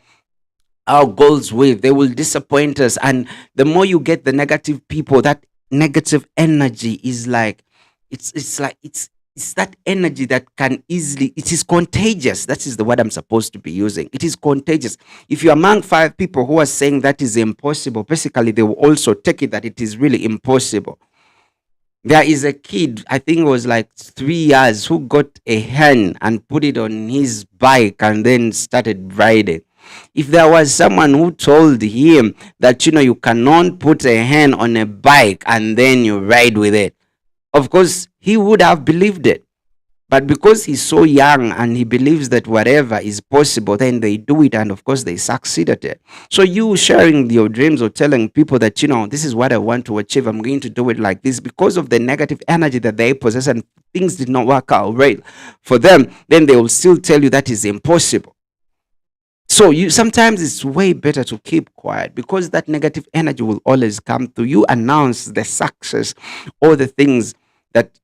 our goals with, they will disappoint us. And the more you get the negative people, that negative energy is like, it's that energy that can easily, it is contagious. That is the word I'm supposed to be using. It is contagious. If you're among 5 people who are saying that is impossible, basically they will also take it that it is really impossible. There is a kid, I think it was like 3 years, who got a hen and put it on his bike and then started riding. If there was someone who told him that, you cannot put a hen on a bike and then you ride with it, of course, he would have believed it. But because he's so young and he believes that whatever is possible, then they do it, and of course they succeed at it. So you sharing your dreams or telling people that, this is what I want to achieve, I'm going to do it like this, because of the negative energy that they possess and things did not work out right for them, then they will still tell you that is impossible. So you, sometimes it's way better to keep quiet, because that negative energy will always come to you. Announce the success or the things that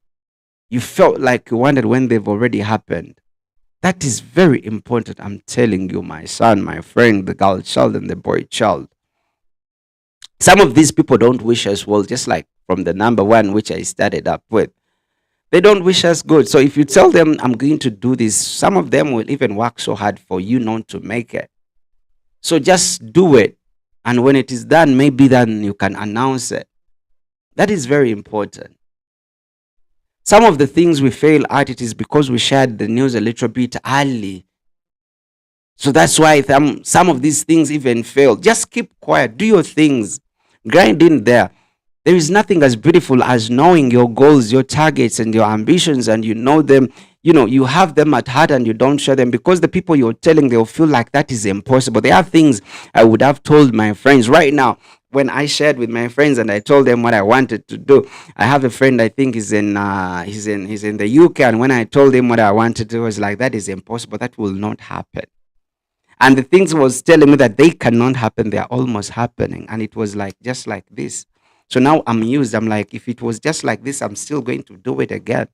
you felt like you wanted when they've already happened. That is very important. I'm telling you, my son, my friend, the girl child and the boy child. Some of these people don't wish us well, just like from the number one, which I started up with. They don't wish us good. So if you tell them, I'm going to do this, some of them will even work so hard for you not to make it. So just do it. And when it is done, maybe then you can announce it. That is very important. Some of the things we fail at, it is because we shared the news a little bit early. So that's why some of these things even fail. Just keep quiet, do your things, grind in there. There is nothing as beautiful as knowing your goals, your targets, and your ambitions, and you know them. You have them at heart and you don't share them, because the people you're telling, they'll feel like that is impossible. There are things I would have told my friends right now. When I shared with my friends and I told them what I wanted to do, I have a friend, I think he's in the UK, and when I told him what I wanted to do, was like, that is impossible. That will not happen. And the things was telling me that they cannot happen, they are almost happening. And it was like just like this. So now I'm used. I'm like, if it was just like this, I'm still going to do it again.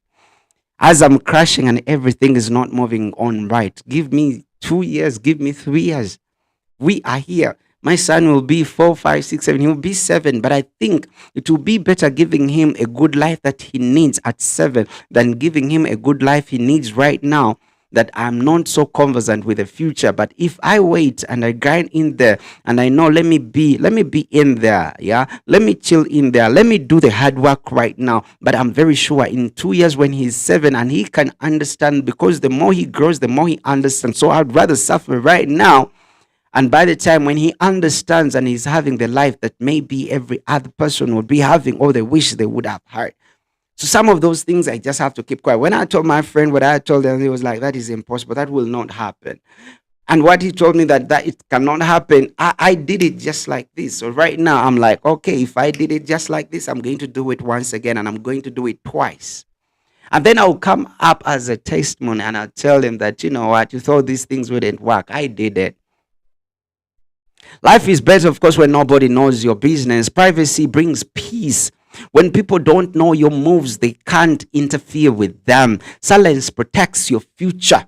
As I'm crashing and everything is not moving on right, give me 2 years, give me 3 years. We are here. My son will be 4, 5, 6, 7. He will be 7. But I think it will be better giving him a good life that he needs at 7 than giving him a good life he needs right now, that I'm not so conversant with the future. But if I wait and I grind in there and I know, let me be in there, yeah, let me chill in there, let me do the hard work right now. But I'm very sure in 2 years when he's 7 and he can understand, because the more he grows, the more he understands. So I'd rather suffer right now, and by the time when he understands and he's having the life that maybe every other person would be having, or they wish they would have had. So some of those things I just have to keep quiet. When I told my friend what I told him, he was like, that is impossible. That will not happen. And what he told me that it cannot happen, I did it just like this. So right now I'm like, okay, if I did it just like this, I'm going to do it once again, and I'm going to do it twice. And then I'll come up as a testimony and I'll tell him that, you know what, you thought these things wouldn't work. I did it. Life is better, of course, when nobody knows your business. Privacy brings peace. When people don't know your moves, they can't interfere with them. Silence protects your future.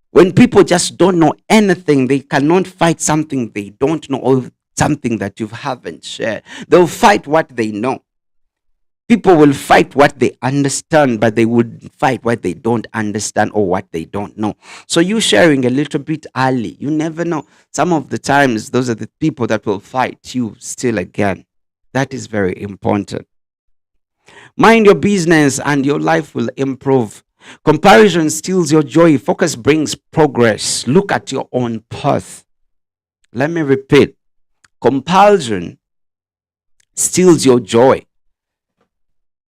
When people just don't know anything, they cannot fight something they don't know, or something that you haven't shared. They'll fight what they know. People will fight what they understand, but they would fight what they don't understand or what they don't know. So you sharing a little bit early, you never know. Some of the times, those are the people that will fight you still again. That is very important. Mind your business and your life will improve. Comparison steals your joy. Focus brings progress. Look at your own path. Let me repeat. Compulsion steals your joy.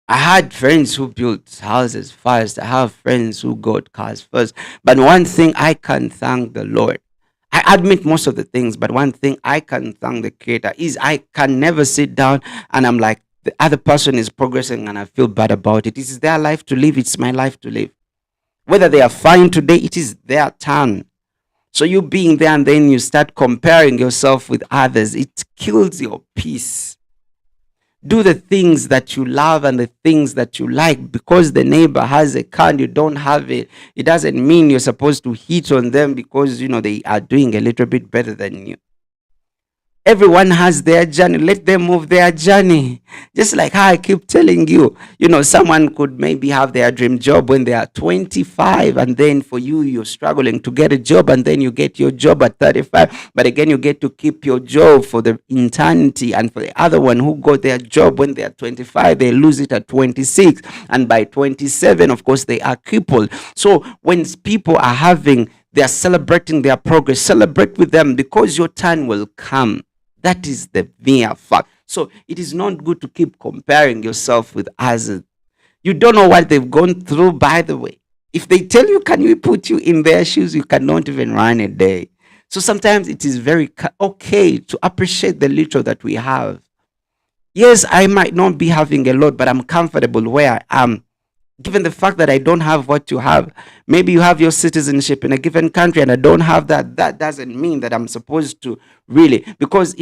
I had friends who built houses first. I have friends who got cars first. But one thing I can thank the Lord. I admit most of the things, but one thing I can thank the Creator is I can never sit down and I'm like, the other person is progressing and I feel bad about it. It is their life to live. It's my life to live. Whether they are fine today, it is their turn. So you being there and then you start comparing yourself with others, it kills your peace. Do the things that you love and the things that you like. Because the neighbor has a car and you don't have it, it doesn't mean you're supposed to hit on them because they are doing a little bit better than you. Everyone has their journey. Let them move their journey. Just like how I keep telling you, someone could maybe have their dream job when they are 25, and then for you, you're struggling to get a job, and then you get your job at 35. But again, you get to keep your job for the eternity. And for the other one who got their job when they are 25, they lose it at 26. And by 27, of course, they are crippled. So when people they are celebrating their progress, celebrate with them, because your turn will come. That is the mere fact. So it is not good to keep comparing yourself with others. You don't know what they've gone through, by the way. If they tell you, can we put you in their shoes, you cannot even run a day. So sometimes it is very okay to appreciate the little that we have. Yes, I might not be having a lot, but I'm comfortable where I am. Given the fact that I don't have what you have, maybe you have your citizenship in a given country and I don't have that. That doesn't mean that I'm supposed to really, because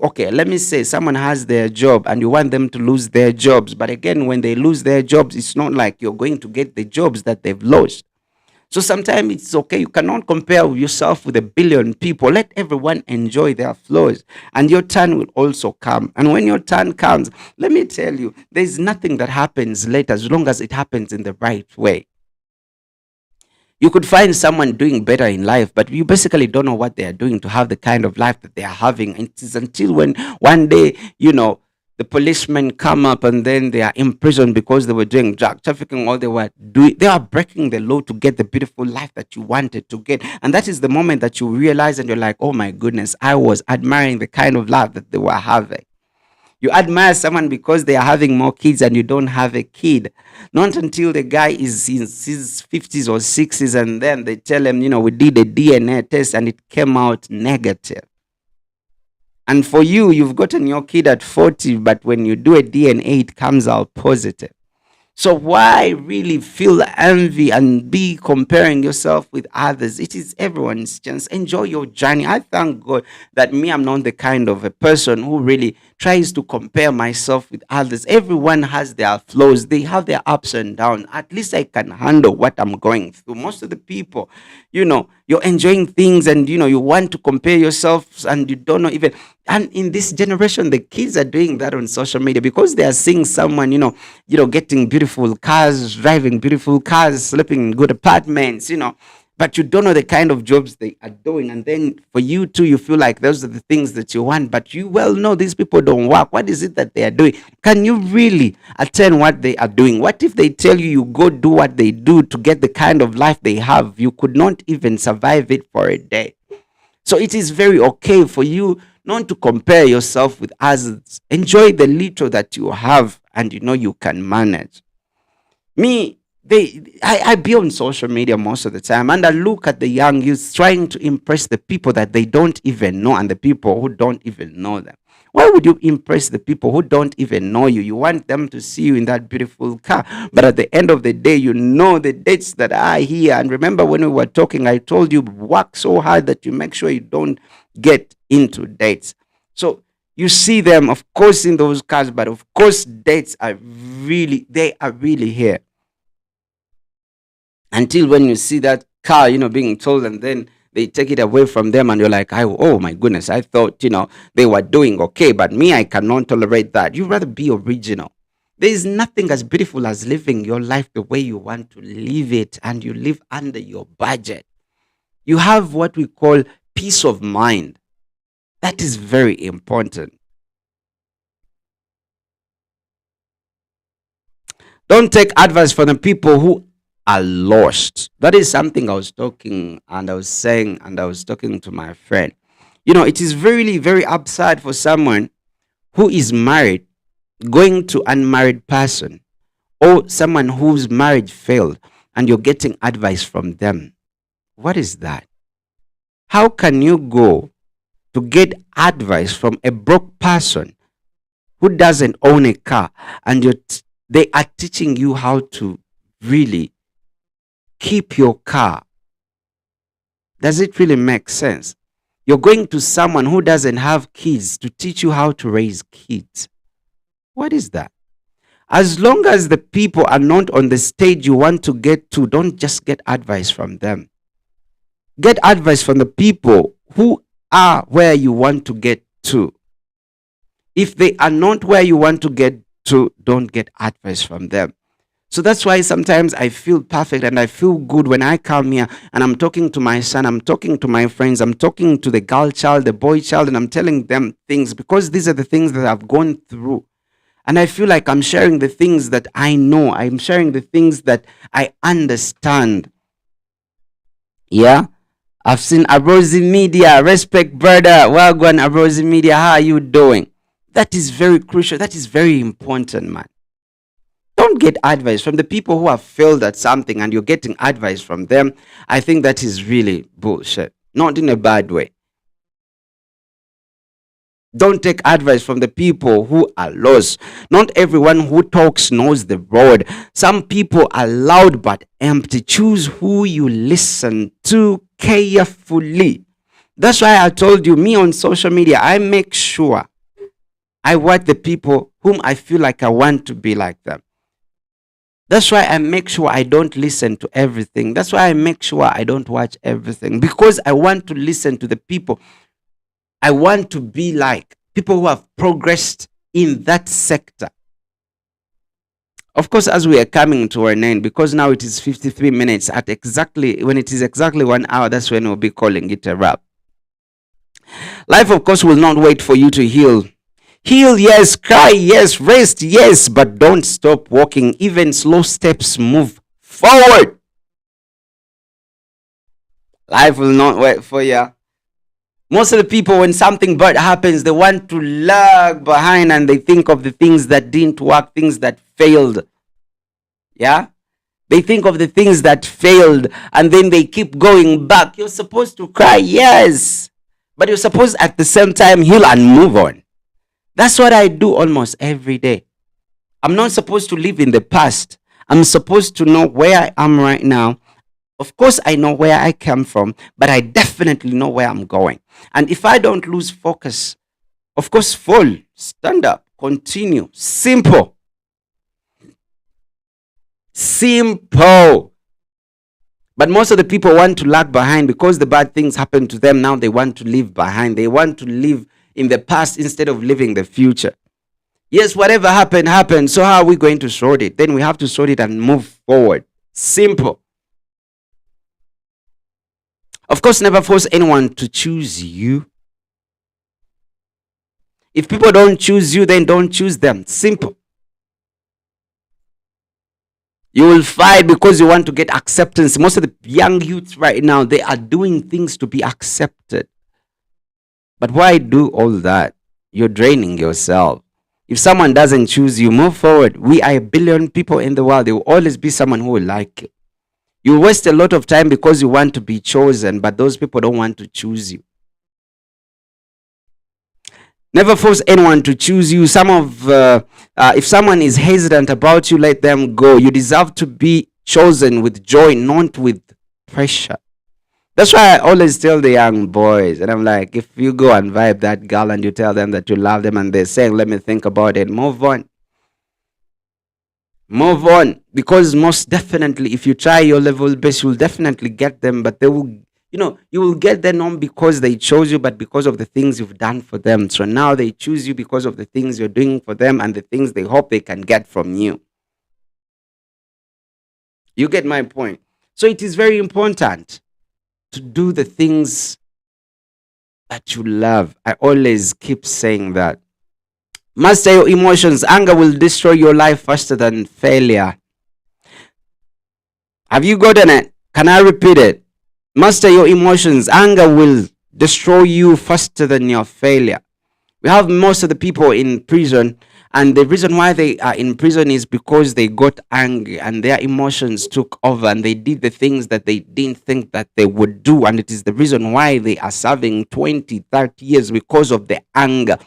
okay, let me say someone has their job and you want them to lose their jobs. But again, when they lose their jobs, it's not like you're going to get the jobs that they've lost. So sometimes it's okay. You cannot compare yourself with a billion people. Let everyone enjoy their flows, and your turn will also come. And when your turn comes, let me tell you, there's nothing that happens late as long as it happens in the right way. You could find someone doing better in life, but you basically don't know what they are doing to have the kind of life that they are having. It is until when one day, the policemen come up and then they are imprisoned because they were doing drug trafficking, or they are breaking the law to get the beautiful life that you wanted to get. And that is the moment that you realize and you're like, oh my goodness, I was admiring the kind of life that they were having. You admire someone because they are having more kids and you don't have a kid. Not until the guy is in his 50s or 60s and then they tell him, we did a DNA test and it came out negative. And for you, you've gotten your kid at 40, but when you do a DNA, it comes out positive. So why really feel envy and be comparing yourself with others? It is everyone's chance. Enjoy your journey. I thank God that me, I'm not the kind of a person who really tries to compare myself with others. Everyone has their flaws. They have their ups and downs. At least I can handle what I'm going through. Most of the people, you're enjoying things and you want to compare yourself and you don't know even. And in this generation, the kids are doing that on social media because they are seeing someone, getting beautiful cars, driving beautiful cars, sleeping in good apartments, but you don't know the kind of jobs they are doing. And then for you too, you feel like those are the things that you want, but you well know these people don't work. What is it that they are doing? Can you really attend what they are doing? What if they tell you go do what they do to get the kind of life they have? You could not even survive it for a day. So it is very okay for you not to compare yourself with others. Enjoy the little that you have and you can manage. Me, I be on social media most of the time and I look at the young youth trying to impress the people that they don't even know and the people who don't even know them. Why would you impress the people who don't even know you? You want them to see you in that beautiful car, but at the end of the day, you know the dates that are here. And remember when we were talking, I told you work so hard that you make sure you don't get into dates. So you see them, of course, in those cars, but of course, dates are really here until when you see that car, being told, and then they take it away from them, and you're like, oh my goodness, I thought, they were doing okay, but me, I cannot tolerate that. You rather be original. There is nothing as beautiful as living your life the way you want to live it, and you live under your budget. You have what we call peace of mind. That is very important. Don't take advice from the people who are lost. That is something I was talking and I was saying, and I was talking to my friend. It is really very absurd for someone who is married going to unmarried person, or someone whose marriage failed and you're getting advice from them. What is that? How can you go to get advice from a broke person who doesn't own a car and they are teaching you how to really keep your car? Does it really make sense? You're going to someone who doesn't have kids to teach you how to raise kids. What is that? As long as the people are not on the stage you want to get to, don't just get advice from them. Get advice from the people who are where you want to get to. If they are not where you want to get to, don't get advice from them. So that's why sometimes I feel perfect and I feel good when I come here and I'm talking to my son, I'm talking to my friends, I'm talking to the girl child, the boy child, and I'm telling them things because these are the things that I've gone through. And I feel like I'm sharing the things that I know. I'm sharing the things that I understand. Yeah? I've seen Abrosi Media. Respect, brother. Well gone, Abrosi Media. How are you doing? That is very crucial. That is very important, man. Don't get advice from the people who have failed at something and you're getting advice from them. I think that is really bullshit. Not in a bad way. Don't take advice from the people who are lost. Not everyone who talks knows the road. Some people are loud but empty. Choose who you listen to carefully. That's why I told you, me on social media, I make sure I watch the people whom I feel like I want to be like them. That's why I make sure I don't listen to everything. That's why I make sure I don't watch everything, because I want to listen to the people I want to be like, people who have progressed in that sector. Of course, as we are coming to an end, because now it is 53 minutes, at exactly when it is exactly 1 hour, that's when we'll be calling it a wrap. Life, of course, will not wait for you to heal. Heal, yes. Cry, yes. Rest, yes. But don't stop walking. Even slow steps move forward. Life will not wait for you. Most of the people, when something bad happens, they want to lag behind and they think of the things that didn't work, things that failed. Yeah? They think of the things that failed and then they keep going back. You're supposed to cry, yes. But you're supposed at the same time heal and move on. That's what I do almost every day. I'm not supposed to live in the past. I'm supposed to know where I am right now. Of course, I know where I came from, but I definitely know where I'm going. And if I don't lose focus, of course, fall, stand up, continue. Simple. Simple. But most of the people want to lag behind because the bad things happen to them. Now they want to live behind. They want to live in the past instead of living the future. Yes, whatever happened, happened. So how are we going to sort it? Then we have to sort it and move forward. Simple. Of course, never force anyone to choose you. If people don't choose you, then don't choose them. Simple. You will fight because you want to get acceptance. Most of the young youths right now, they are doing things to be accepted. But why do all that? You're draining yourself. If someone doesn't choose you, move forward. We are a billion people in the world. There will always be someone who will like you. You waste a lot of time because you want to be chosen, but those people don't want to choose you. Never force anyone to choose you. If someone is hesitant about you, let them go. You deserve to be chosen with joy, not with pressure. That's why I always tell the young boys, and I'm like, if you go and vibe that girl and you tell them that you love them and they're saying, let me think about it, move on. Move on. Because most definitely, if you try your level best, you'll definitely get them, but they will, you will get them not because they chose you, but because of the things you've done for them. So now they choose you because of the things you're doing for them and the things they hope they can get from you. You get my point. So it is very important to do the things that you love. I always keep saying that. Master your emotions. Anger will destroy your life faster than failure. Have you gotten it? Can I repeat it? Master your emotions. Anger will destroy you faster than your failure. We have most of the people in prison, and the reason why they are in prison is because they got angry and their emotions took over and they did the things that they didn't think that they would do. And it is the reason why they are serving 20, 30 years because of the anger.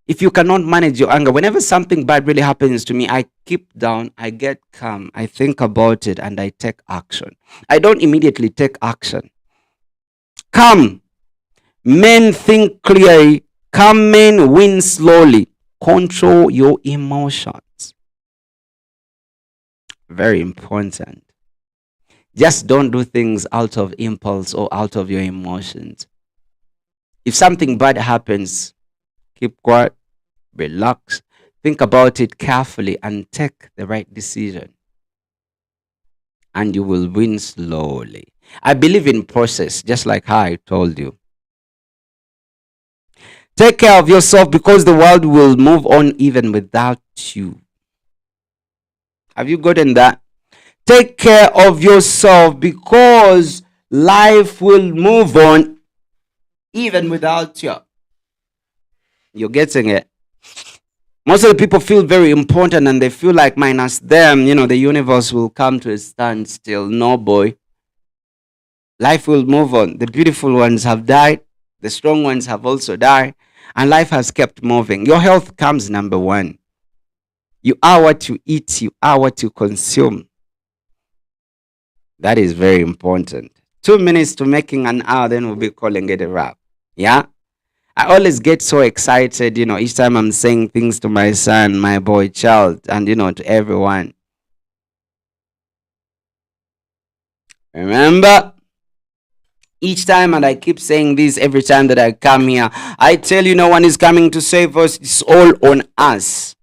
If you cannot manage your anger, whenever something bad really happens to me, I keep down, I get calm, I think about it, and I take action. I don't immediately take action. Calm. Men think clearly. Calm men win slowly. Control your emotions. Very important. Just don't do things out of impulse or out of your emotions. If something bad happens, keep quiet, relax, think about it carefully, and take the right decision. And you will win slowly. I believe in process, just like how I told you. Take care of yourself because the world will move on even without you. Have you gotten that? Take care of yourself because life will move on even without you. You're getting it? Most of the people feel very important and they feel like minus them, the universe will come to a standstill. No, boy. Life will move on. The beautiful ones have died. The strong ones have also died. And life has kept moving. Your health comes number one. You are what you eat. You are what you consume. That is very important. 2 minutes to making an hour, then we'll be calling it a wrap. Yeah? I always get so excited, each time I'm saying things to my son, my boy child, and, to everyone. Remember? Each time, and I keep saying this every time that I come here, I tell you, no one is coming to save us. It's all on us.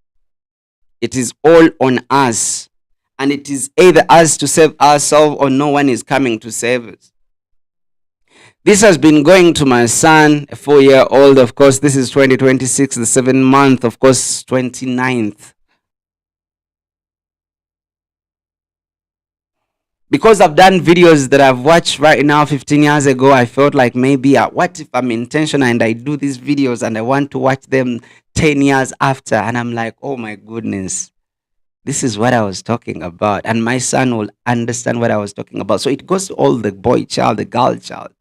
It is all on us. And it is either us to save ourselves or no one is coming to save us. This has been going to my son, a 4-year-old. Of course, this is 2026, the 7th month, of course, 29th. Because I've done videos that I've watched right now 15 years ago, I felt like maybe, what if I'm intentional and I do these videos and I want to watch them 10 years after? And I'm like, oh my goodness, this is what I was talking about. And my son will understand what I was talking about. So it goes to all the boy child, the girl child.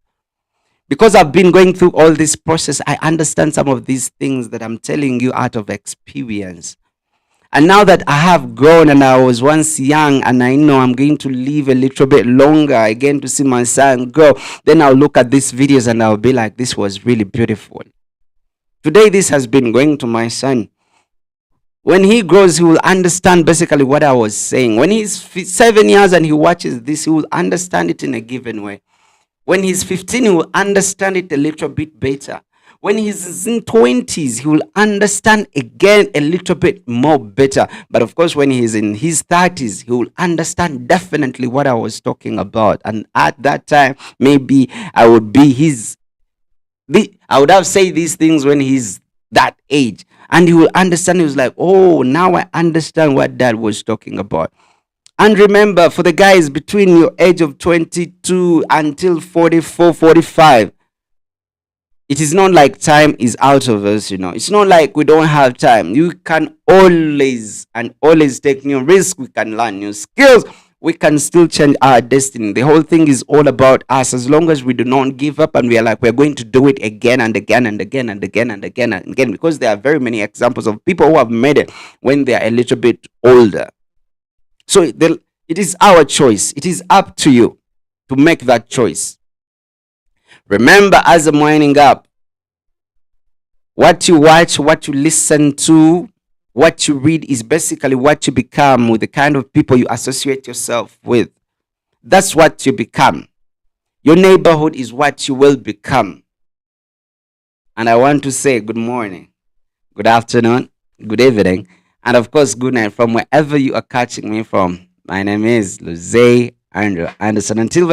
Because I've been going through all this process, I understand some of these things that I'm telling you out of experience. And now that I have grown and I was once young and I know I'm going to live a little bit longer again to see my son grow, then I'll look at these videos and I'll be like, this was really beautiful. Today, this has been going to my son. When he grows, he will understand basically what I was saying. When he's 7 years and he watches this, he will understand it in a given way. When he's 15, he will understand it a little bit better. When he's in 20s, he will understand again a little bit more better. But of course, when he's in his 30s, he will understand definitely what I was talking about. And at that time, maybe I would be I would have said these things when he's that age. And he will understand. He was like, oh, now I understand what dad was talking about. And remember, for the guys between your age of 22 until 44, 45, it is not like time is out of us, It's not like we don't have time. You can always and always take new risks. We can learn new skills. We can still change our destiny. The whole thing is all about us. As long as we do not give up and we are like, we're going to do it again and again and again and again and again and again, because there are very many examples of people who have made it when they are a little bit older. So it is our choice. It is up to you to make that choice. Remember, as I'm winding up, what you watch, what you listen to, what you read is basically what you become with the kind of people you associate yourself with. That's what you become. Your neighborhood is what you will become. And I want to say good morning, good afternoon, good evening, and of course, good night from wherever you are catching me from. My name is Luze Andrew Anderson. Until